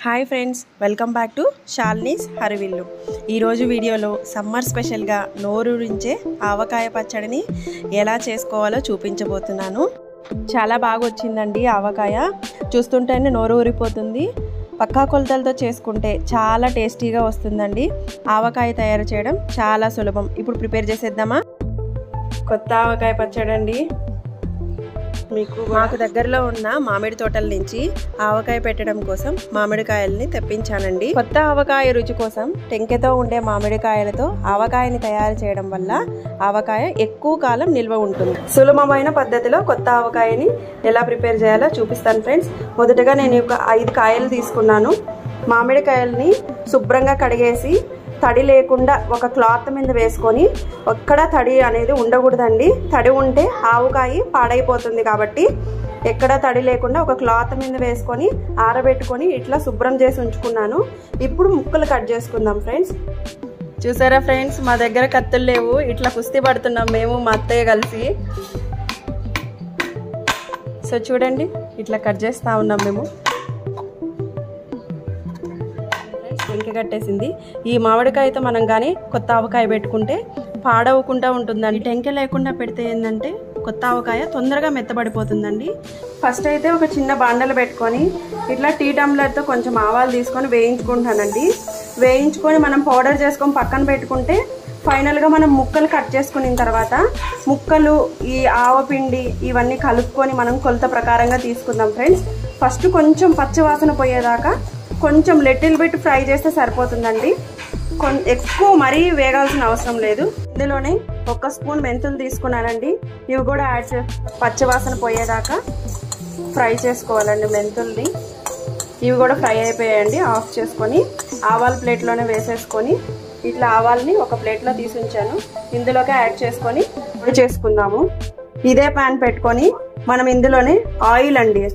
Hi friends, welcome back to Shalini's Harivillu. ఈరోజు వీడియోలో summer స్పెషల్గా నోరూరించే ఆవకాయ పచ్చడిని ఎలా చేసుకోవాలో చూపించబోతున్నాను. చాలా బాగా వచ్చిందండి ఆవకాయ. చూస్తుంటేనే నోరు ఊరిపోతుంది. పక్కా కొలతలతో చేసుకుంటే చాలా టేస్టీగా వస్తుందండి. ఆవకాయ తయారు చేయడం చాలా సులభం. ఇప్పుడు ప్రిపేర్ చేసేద్దామా? కొత్త ఆవకాయ పచ్చడి అండి. మాకు దగ్గరలో ఉన్న మామిడి తోటల నుంచి ఆవకాయ పెట్టడం కోసం మామిడికాయల్ని తెప్పించానండి. కొత్త ఆవకాయ రుచి కోసం టెంకెతో ఉండే మామిడికాయలతో ఆవకాయని తయారు చేయడం వల్ల ఆవకాయ ఎక్కువ కాలం నిల్వ ఉంటుంది. సులభమైన పద్ధతిలో కొత్త ఆవకాయని ఎలా ప్రిపేర్ చేయాలో చూపిస్తాను ఫ్రెండ్స్. మొదటగా నేను ఒక 5 కాయలు తీసుకున్నాను. మామిడికాయల్ని శుభ్రంగా కడిగేసి తడి లేకుండా ఒక క్లాత్ మీద వేసుకొని, ఎక్కడ తడి అనేది ఉండకూడదండి. తడి ఉంటే ఆవకాయ పాడైపోతుంది. కాబట్టి ఎక్కడ తడి లేకుండా ఒక క్లాత్ మీద వేసుకొని ఆరబెట్టుకొని ఇట్లా శుభ్రం చేసి ఉంచుకున్నాను. ఇప్పుడు ముక్కలు కట్ చేసుకుందాం ఫ్రెండ్స్. చూసారా ఫ్రెండ్స్, మా దగ్గర కత్తులు లేవు. ఇట్లా కుస్తీ పడుతున్నాం మేము, మా అత్తయ్య కలిసి. సో చూడండి, ఇట్లా కట్ చేస్తూ ఉన్నాం మేము. టెంక కట్టేసింది. ఈ మామిడికాయతో మనం కానీ కొత్త ఆవకాయ పెట్టుకుంటే పాడవకుండా ఉంటుందండి. టెంక లేకుండా పెడితే ఏంటంటే కొత్త ఆవకాయ తొందరగా మెత్తబడిపోతుందండి. ఫస్ట్ అయితే ఒక చిన్న బాండలు పెట్టుకొని ఇట్లా టీ టంబ్లర్తో కొంచెం ఆవాలు తీసుకొని వేయించుకుంటానండి. వేయించుకొని మనం పౌడర్ చేసుకొని పక్కన పెట్టుకుంటే ఫైనల్గా మనం ముక్కలు కట్ చేసుకున్న తర్వాత ముక్కలు, ఈ ఆవపిండి ఇవన్నీ కలుపుకొని మనం కొలత ప్రకారంగా తీసుకుందాం ఫ్రెండ్స్. ఫస్ట్ కొంచెం పచ్చివాసన పోయేదాకా కొంచెం లిటిల్ బిట్ ఫ్రై చేస్తే సరిపోతుందండి. ఎక్కువ మరీ వేగాల్సిన అవసరం లేదు. ఇందులోనే 1 స్పూన్ మెంతులు తీసుకున్నానండి. ఇవి కూడా యాడ్ పచ్చివాసన పోయేదాకా ఫ్రై చేసుకోవాలండి మెంతుల్ని. ఇవి కూడా ఫ్రై అయిపోయాయండి. ఆఫ్ చేసుకొని ఆవాల ప్లేట్లోనే వేసేసుకొని ఇట్లా ఆవాలని ఒక ప్లేట్లో తీసి ఉంచాను. ఇందులోకి యాడ్ చేసుకొని పొడి చేసుకుందాము. ఇదే ప్యాన్ పెట్టుకొని మనం ఇందులోనే ఆయిల్ అండి,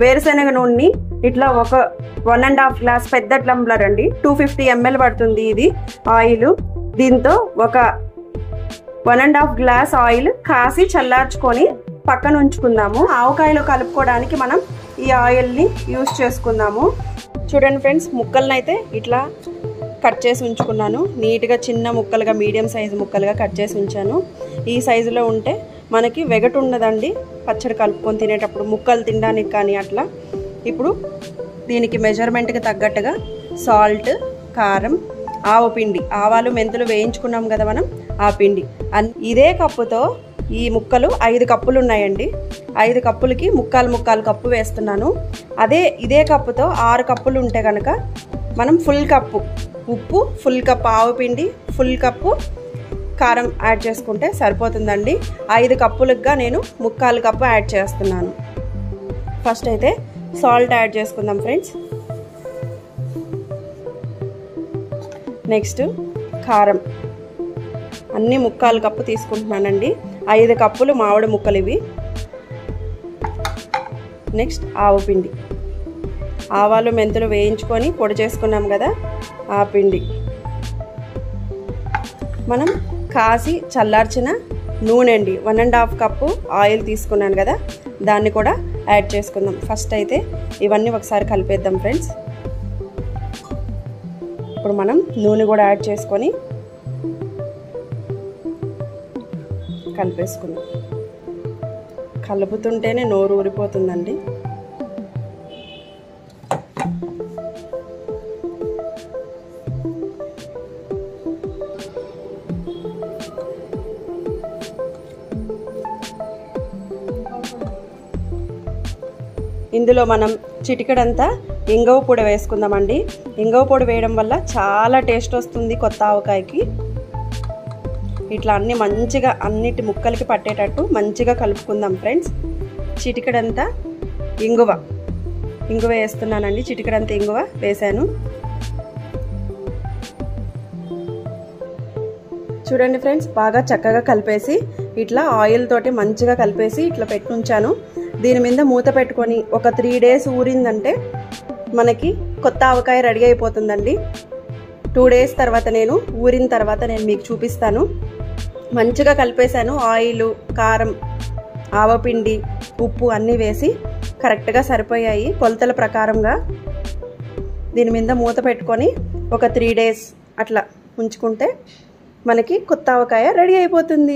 వేరుశనగ నూనెని ఇట్లా ఒక 1.5 గ్లాస్ పెద్ద టంబ్లర్ అండి, 250 ml పడుతుంది ఇది ఆయిల్. దీంతో ఒక 1.5 గ్లాస్ ఆయిల్ కాసి చల్లార్చుకొని పక్కన ఉంచుకుందాము. ఆవకాయలో కలుపుకోవడానికి మనం ఈ ఆయిల్ని యూజ్ చేసుకుందాము. చూడండి ఫ్రెండ్స్, ముక్కలను అయితే ఇట్లా కట్ చేసి ఉంచుకున్నాను. నీట్గా చిన్న ముక్కలుగా, మీడియం సైజు ముక్కలుగా కట్ చేసి ఉంచాను. ఈ సైజులో ఉంటే మనకి వెగటు ఉండదండి పచ్చడి కలుపుకొని తినేటప్పుడు, ముక్కలు తినడానికి కానీ అట్లా. ఇప్పుడు దీనికి మెజర్మెంట్కి తగ్గట్టుగా సాల్ట్, కారం, ఆవపిండి, ఆవాలు మెంతులు వేయించుకున్నాం కదా మనం, ఆ పిండి ఇదే కప్పుతో ఈ ముక్కలు 5 కప్పులు ఉన్నాయండి. 5 కప్పులకి ముక్కాలు కప్పు వేస్తున్నాను. ఇదే కప్పుతో 6 కప్పులు ఉంటే కనుక మనం ఫుల్ కప్పు ఉప్పు, ఫుల్ కప్పు ఆవపిండి, ఫుల్ కప్పు కారం యాడ్ చేసుకుంటే సరిపోతుందండి. 5 కప్పులుగా నేను ముక్కాలు కప్పు యాడ్ చేస్తున్నాను. ఫస్ట్ అయితే సాల్ట్ యాడ్ చేసుకుందాం ఫ్రెండ్స్. నెక్స్ట్ కారం, అన్ని ముక్కాలు కప్పు తీసుకుంటున్నానండి. 5 కప్పులు మామిడి ముక్కలు ఇవి. నెక్స్ట్ ఆవపిండి, ఆవాలు మెంతులు వేయించుకొని పొడి చేసుకున్నాం కదా, ఆ పిండి. మనం కాసి చల్లార్చిన నూనె అండి, 1.5 కప్పు ఆయిల్ తీసుకున్నాను కదా, దాన్ని కూడా యాడ్ చేసుకుందాం. ఫస్ట్ అయితే ఇవన్నీ ఒకసారి కలిపేద్దాం ఫ్రెండ్స్. ఇప్పుడు మనం నూనె కూడా యాడ్ చేసుకొని కలిపేసుకుందాం. కలుపుతుంటేనే నోరు ఊరిపోతుందండి. ఇందులో మనం చిటికెడంతా ఇంగువ పొడి వేసుకుందామండి. ఇంగువ పొడి వేయడం వల్ల చాలా టేస్ట్ వస్తుంది కొత్త ఆవకాయకి. ఇట్లా అన్ని మంచిగా అన్నిటి ముక్కలకి పట్టేటట్టు మంచిగా కలుపుకుందాం ఫ్రెండ్స్. చిటికెడంతా ఇంగువ వేస్తున్నానండి. చిటికెడంతా ఇంగువ వేసాను. చూడండి ఫ్రెండ్స్, బాగా చక్కగా కలిపేసి ఇట్లా ఆయిల్ తోటి మంచిగా కలిపేసి ఇట్లా పెట్టుంచాను. దీని మీద మూత పెట్టుకొని ఒక 3 డేస్ ఊరిందంటే మనకి కొత్త ఆవకాయ రెడీ అయిపోతుందండి. 2 డేస్ తర్వాత ఊరిన తర్వాత నేను మీకు చూపిస్తాను. మంచిగా కలిపేశాను. ఆయిల్, కారం, ఆవపిండి, ఉప్పు అన్నీ వేసి కరెక్ట్గా సరిపోయాయి కొలతల ప్రకారంగా. దీని మీద మూత పెట్టుకొని ఒక 3 days అట్లా ఉంచుకుంటే మనకి కొత్త ఆవకాయ రెడీ అయిపోతుంది.